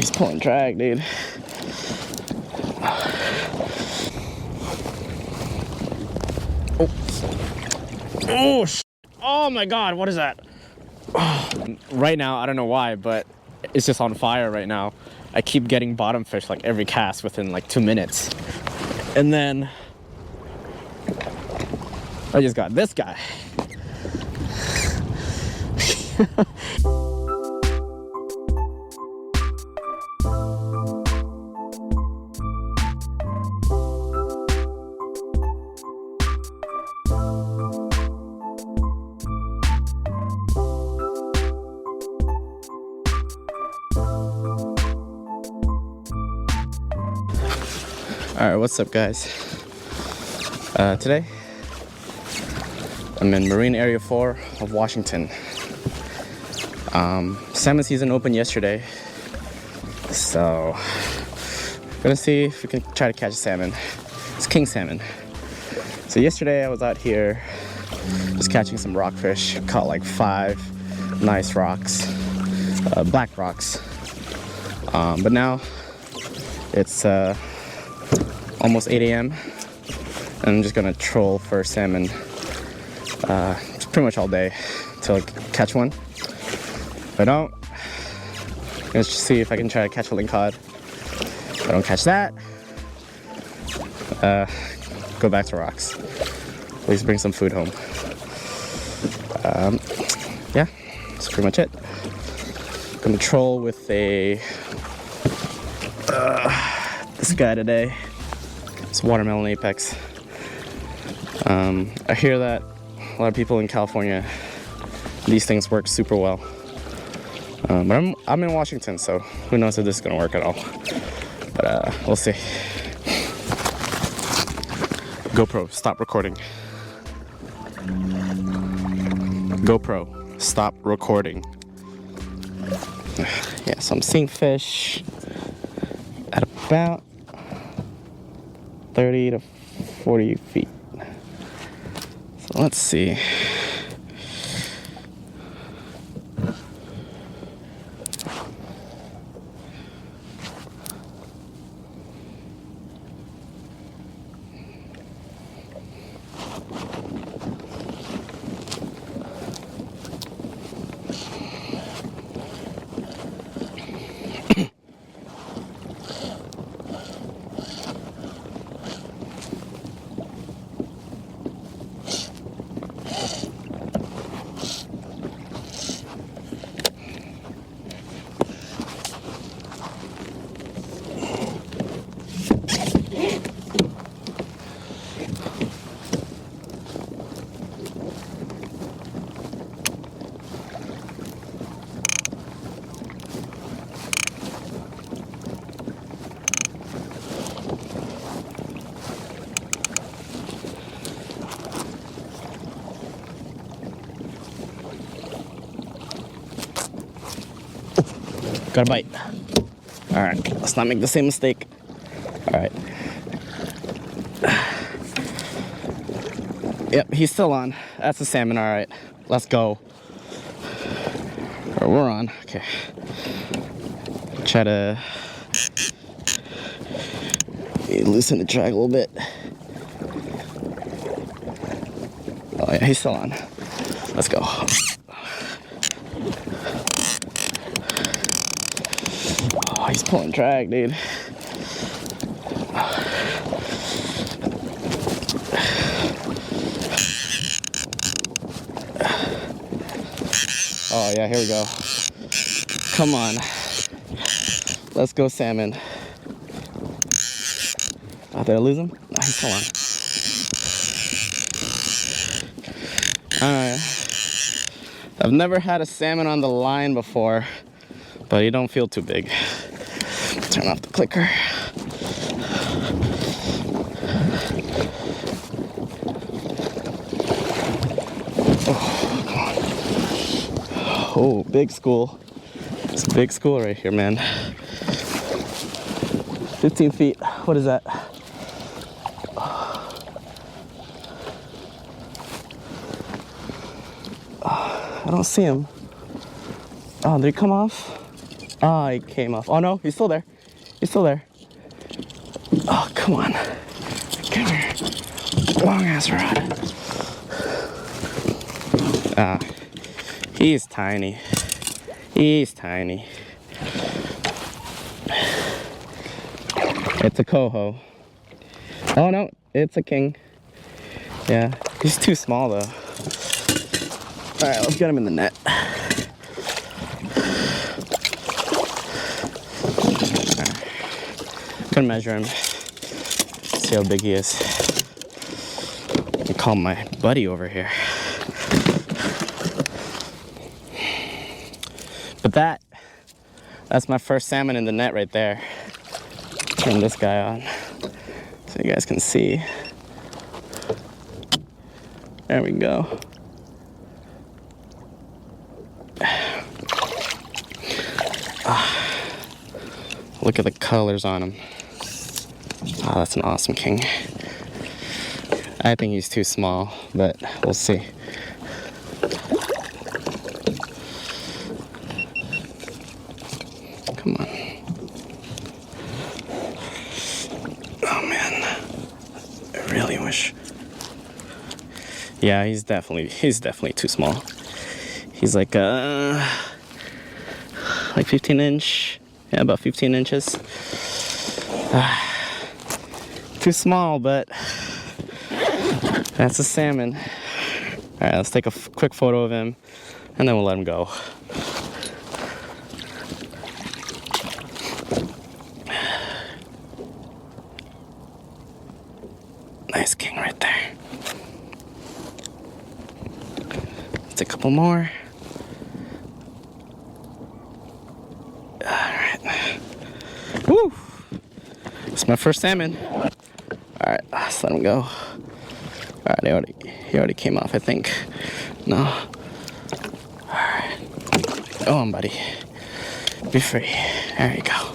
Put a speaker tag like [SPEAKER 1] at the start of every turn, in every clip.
[SPEAKER 1] He's pulling drag, dude. Oh, oh my God, what is that? Right now, I don't know why, but it's just on fire right now. I keep getting bottom fish like every cast within like 2 minutes. And then I just got this guy. Alright, what's up guys? Today I'm in Marine Area 4 of Washington. Salmon season opened yesterday, so we're gonna see if we can try to catch a salmon. It's king salmon. So yesterday I was out here just catching some rockfish. Caught like 5 nice rocks, black rocks. But now it's almost 8 a.m. and I'm just gonna troll for salmon pretty much all day till I catch one. If I don't, let's just see if I can try to catch a lingcod. If I don't catch that, go back to rocks. At least bring some food home. Yeah, that's pretty much it. Gonna troll with this guy today. It's watermelon apex. I hear that a lot of people in California, these things work super well. But I'm in Washington, so who knows if this is gonna work at all. But we'll see. GoPro, stop recording. GoPro, stop recording. Yeah, so I'm seeing fish at about 30 to 40 feet. So let's see. Got a bite. All right, let's not make the same mistake. All right. Yep, he's still on. That's a salmon. All right, let's go. Or we're on. Okay. Try to loosen the drag a little bit. Oh yeah, he's still on. Let's go. Oh, he's pulling drag, dude. Oh yeah, here we go. Come on. Let's go salmon. Oh, did I lose him? No, he's still on. Alright. I've never had a salmon on the line before, but he don't feel too big. Turn off the clicker. Oh, come on. Oh, big school. It's a big school right here, man. 15 feet. What is that? I don't see him. Oh, did he come off? Oh, he came off. Oh no, he's still there. He's still there. Oh, come on. Come here. Long ass rod. Ah, he's tiny. He's tiny. It's a coho. Oh no, it's a king. Yeah, he's too small though. All right, let's get him in the net. Gonna measure him, see how big he is. I call my buddy over here. But that's my first salmon in the net right there. Turn this guy on so you guys can see. There we go. Look at the colors on him. Oh, that's an awesome king. I think he's too small, but we'll see. Come on. Oh man, I really wish. Yeah, he's definitely too small. He's like 15 inch. Yeah, about 15 inches. Too small, but that's a salmon. All right, let's take a quick photo of him, and then we'll let him go. Nice king right there. Let's take a couple more. Woo! It's my first salmon. Alright, let's let him go. Alright, he already came off, I think. No. Alright. Go on, buddy. Be free. There you go.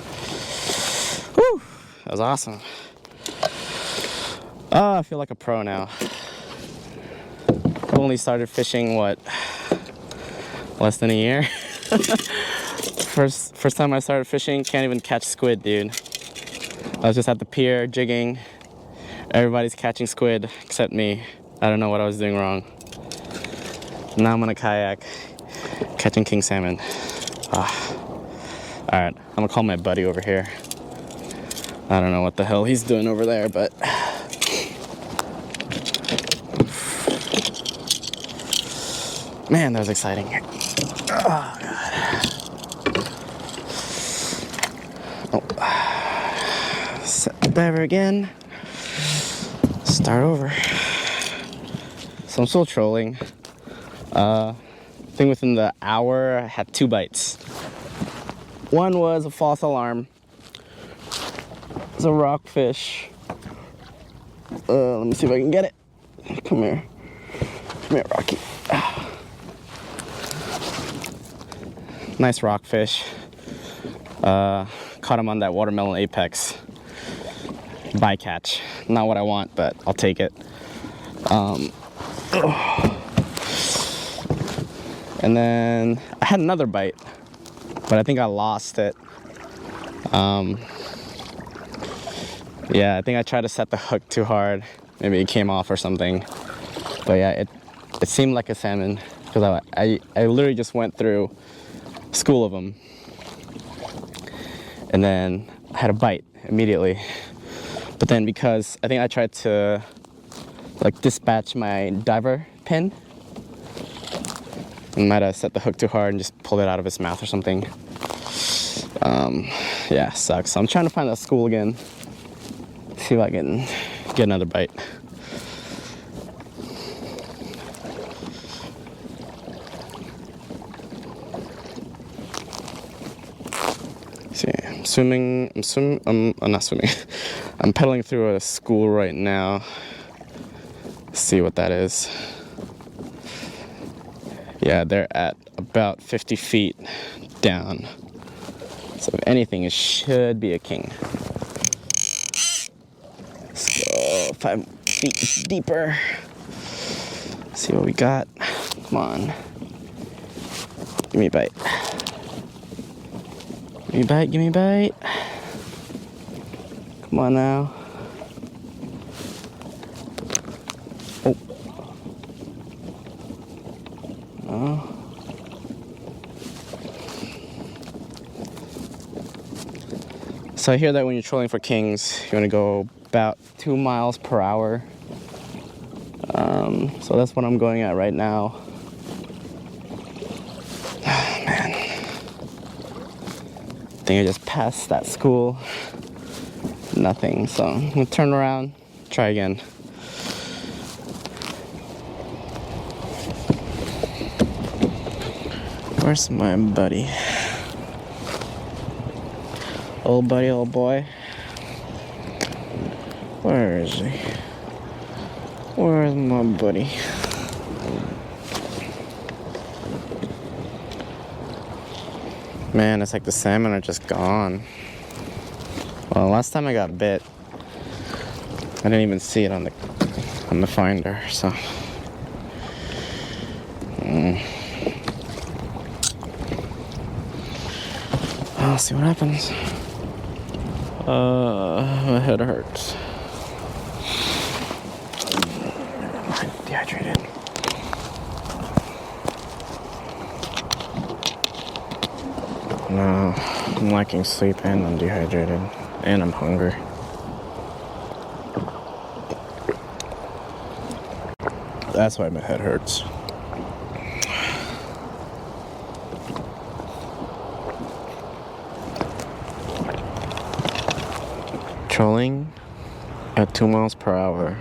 [SPEAKER 1] Woo! That was awesome. Oh, I feel like a pro now. I've only started fishing, what? Less than a year? First time I started fishing, can't even catch squid, dude. I was just at the pier jigging. Everybody's catching squid except me. I don't know what I was doing wrong. Now I'm on a kayak catching king salmon. Alright, I'm gonna call my buddy over here. I don't know what the hell he's doing over there, but man, that was exciting. Oh, God. Set the diver again. Start over. So I'm still trolling. I think within the hour I had 2 bites. One was a false alarm. It's a rockfish. Let me see if I can get it. Come here. Come here, Rocky. Nice rockfish. Caught him on that watermelon apex. Bycatch. Not what I want, but I'll take it. And then I had another bite, but I think I lost it. Yeah, I think I tried to set the hook too hard. Maybe it came off or something. But yeah, it seemed like a salmon because I literally just went through a school of them. And then I had a bite immediately. But then because I think I tried to like dispatch my diver pin, I might have set the hook too hard and just pulled it out of his mouth or something. Yeah, sucks. So I'm trying to find that school again. See if I can get another bite. See, I'm not swimming. I'm pedaling through a school right now. See what that is. Yeah, they're at about 50 feet down. So if anything, it should be a king. Let's go 5 feet deeper. See what we got. Come on. Give me a bite. Give me a bite, give me a bite. Come on now. Oh. No. So I hear that when you're trolling for kings, you want to go about 2 miles per hour. So that's what I'm going at right now. Man. I think I just passed that school. Nothing, so I'm gonna turn around, try again. Where's my buddy? Old buddy, old boy. Where is he? Where's my buddy? Man, it's like the salmon are just gone. Well, last time I got bit, I didn't even see it on the finder, so. I'll see what happens. My head hurts. I'm dehydrated. No, I'm lacking sleep and I'm dehydrated. And I'm hungry. That's why my head hurts. Trolling at 2 miles per hour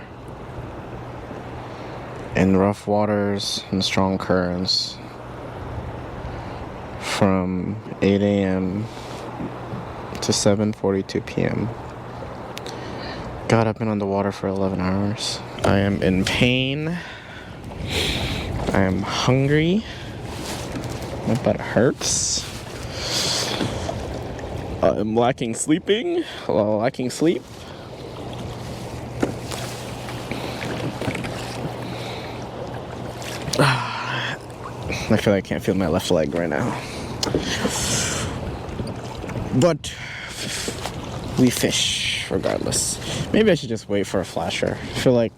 [SPEAKER 1] in rough waters and strong currents from 8 a.m. to 7:42 p.m. Got up and on the water for 11 hours. I am in pain. I am hungry. My butt hurts. I'm lacking sleep. I feel like I can't feel my left leg right now. But we fish regardless. Maybe I should just wait for a flasher. I feel like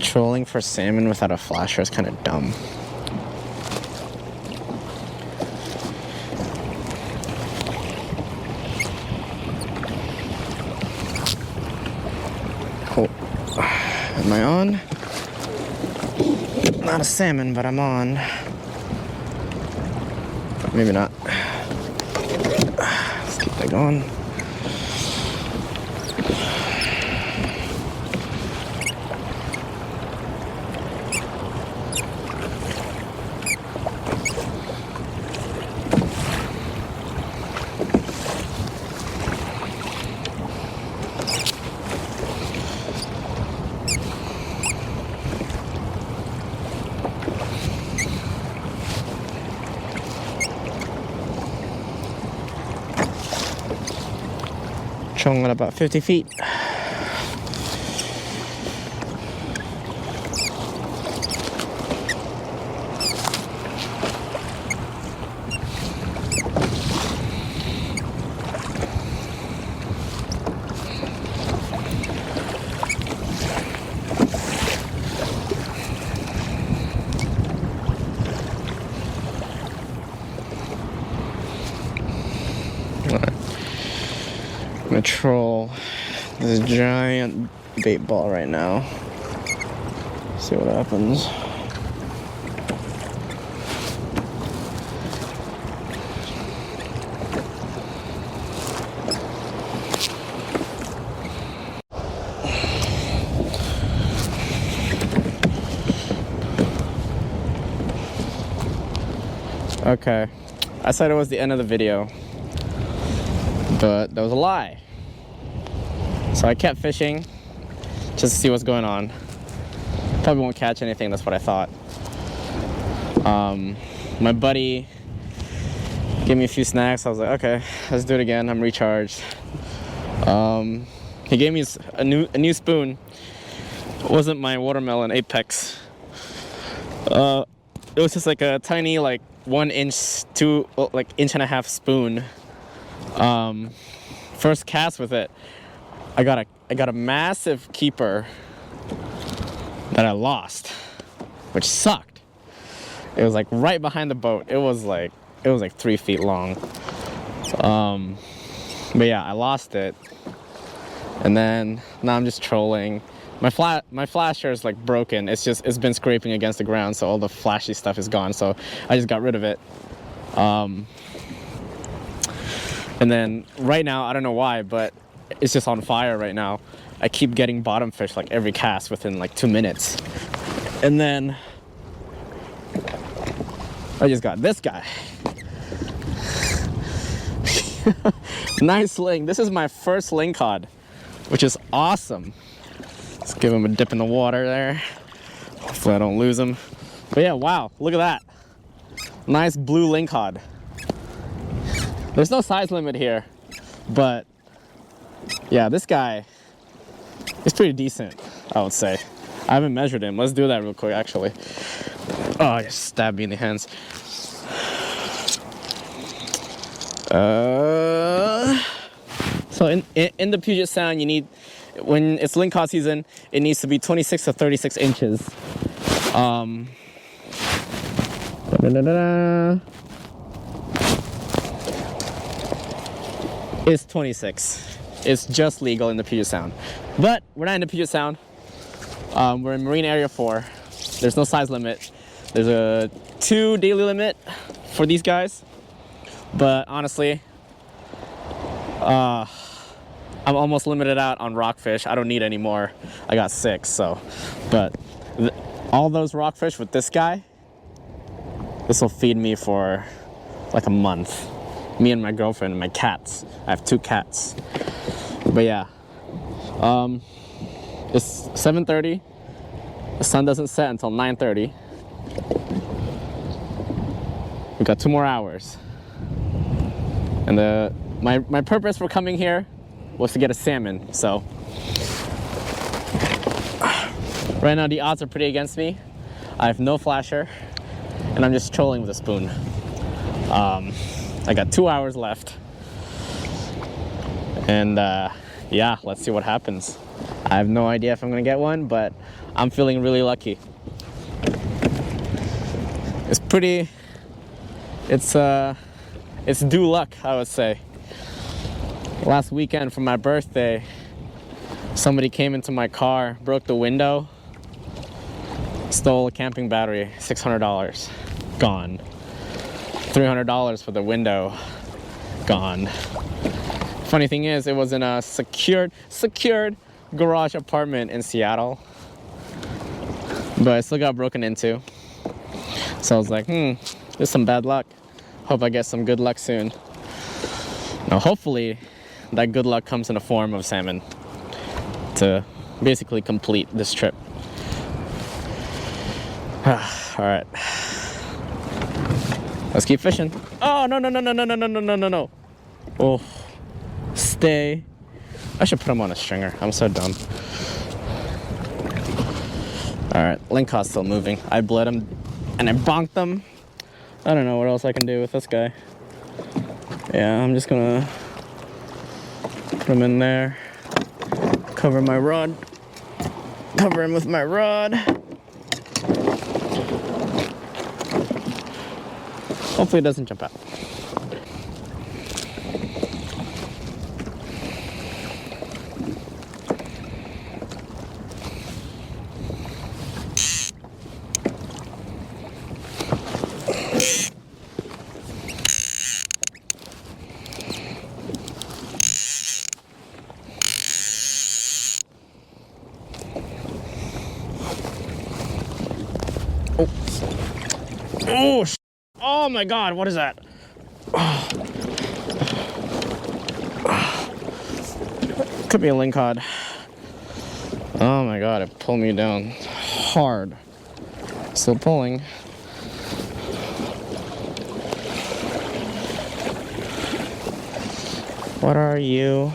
[SPEAKER 1] trolling for salmon without a flasher is kind of dumb. Oh, am I on? Not a salmon, but I'm on. Maybe not. Let's keep that going. Trolling at about 50 feet. I'm gonna troll this giant bait ball right now. See what happens. Okay, I said it was the end of the video, but that was a lie. So I kept fishing just to see what's going on. Probably won't catch anything, that's what I thought. My buddy gave me a few snacks. I was like, okay, let's do it again. I'm recharged. He gave me a new spoon. It wasn't my watermelon Apex. It was just like a tiny, like 1 inch, inch and a half spoon. First cast with it, I got a massive keeper that I lost, which sucked. It was like right behind the boat. It was like 3 feet long. But yeah, I lost it, and then now I'm just trolling. My flasher is like broken. It's been scraping against the ground, so all the flashy stuff is gone. So I just got rid of it. And then right now, I don't know why, but it's just on fire right now. I keep getting bottom fish like every cast within like 2 minutes. And then I just got this guy. Nice sling. This is my first lingcod, which is awesome. Let's give him a dip in the water there. Hopefully I don't lose him. But yeah, wow, look at that. Nice blue lingcod. There's no size limit here, but yeah, this guy is pretty decent, I would say. I haven't measured him. Let's do that real quick, actually. Oh, just stabbed me in the hands. So in the Puget Sound, you need, when it's lingcod season, it needs to be 26 to 36 inches. It's 26. It's just legal in the Puget Sound. But we're not in the Puget Sound. We're in Marine Area 4. There's no size limit. There's a 2 daily limit for these guys. But honestly, I'm almost limited out on rockfish. I don't need any more. I got 6, so. But all those rockfish with this guy, this will feed me for like a month. Me and my girlfriend and my cats. I have 2 cats. But yeah, it's 7:30. The sun doesn't set until 9:30. We got 2 more hours. And my purpose for coming here was to get a salmon. So right now the odds are pretty against me. I have no flasher, and I'm just trolling with a spoon. I got 2 hours left, and yeah, let's see what happens. I have no idea if I'm gonna get one, but I'm feeling really lucky. It's due luck, I would say. Last weekend for my birthday, somebody came into my car, broke the window, stole a camping battery, $600, gone. $300 for the window, gone. Funny thing is, it was in a secured garage apartment in Seattle, but it still got broken into. So I was like, this is some bad luck. Hope I get some good luck soon. Now hopefully that good luck comes in the form of salmon to basically complete this trip. All right. Let's keep fishing. Oh, no. Oh, stay. I should put him on a stringer. I'm so dumb. All right, lingcod's still moving. I bled him and I bonked them. I don't know what else I can do with this guy. Yeah, I'm just gonna put him in there. Cover my rod. Cover him with my rod. Hopefully it doesn't jump out. Oh my God, what is that? Could be a lingcod. Oh my God, it pulled me down hard. Still pulling. What are you?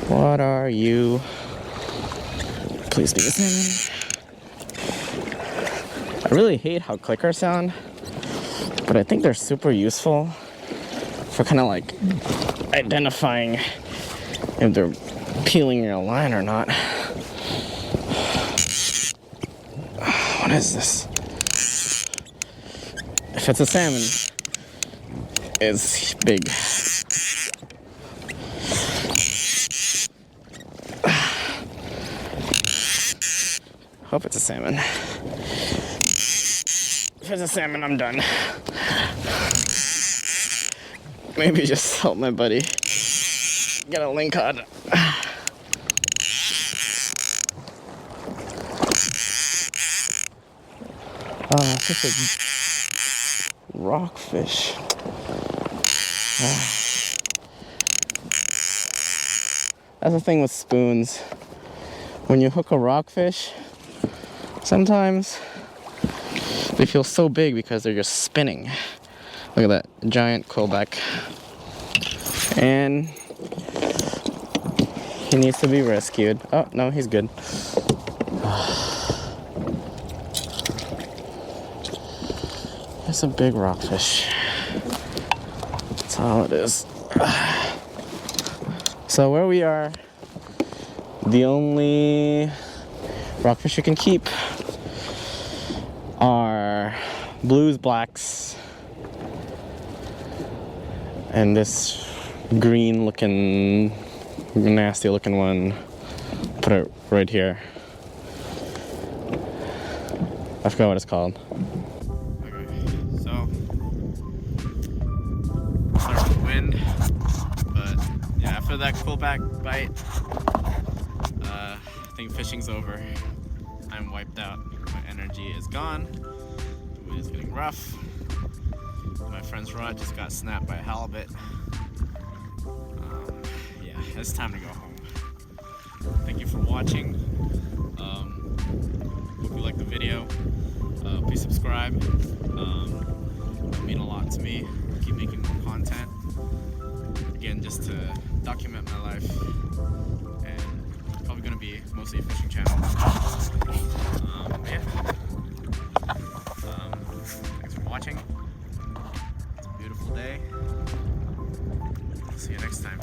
[SPEAKER 1] What are you? Please be a salmon. I really hate how clickers sound, but I think they're super useful for kind of like identifying if they're peeling your line or not. What is this? If it's a salmon, it's big. Hope it's a salmon. If it's a salmon, I'm done. Maybe just help my buddy get a lingcod. It's a rockfish. That's the thing with spoons. When you hook a rockfish, sometimes they feel so big because they're just spinning. Look at that giant quillback. And he needs to be rescued. Oh, no, he's good. It's a big rockfish. That's all it is. So where we are, the only rockfish you can keep are blues, blacks, and this green looking, nasty looking one. Put it right here. I forgot what it's called. Okay, so starting to wind, but yeah, after that quillback bite, I think fishing's over. I'm wiped out. My energy is gone. The wind is getting rough. My friend's rod just got snapped by a halibut. Yeah, it's time to go home. Thank you for watching. Hope you liked the video. Please subscribe. It'll mean a lot to me. Keep making more content. Again, just to document my life. And it's probably going to be mostly a fishing channel. Yeah. Thanks for watching. It's a beautiful day. See you next time.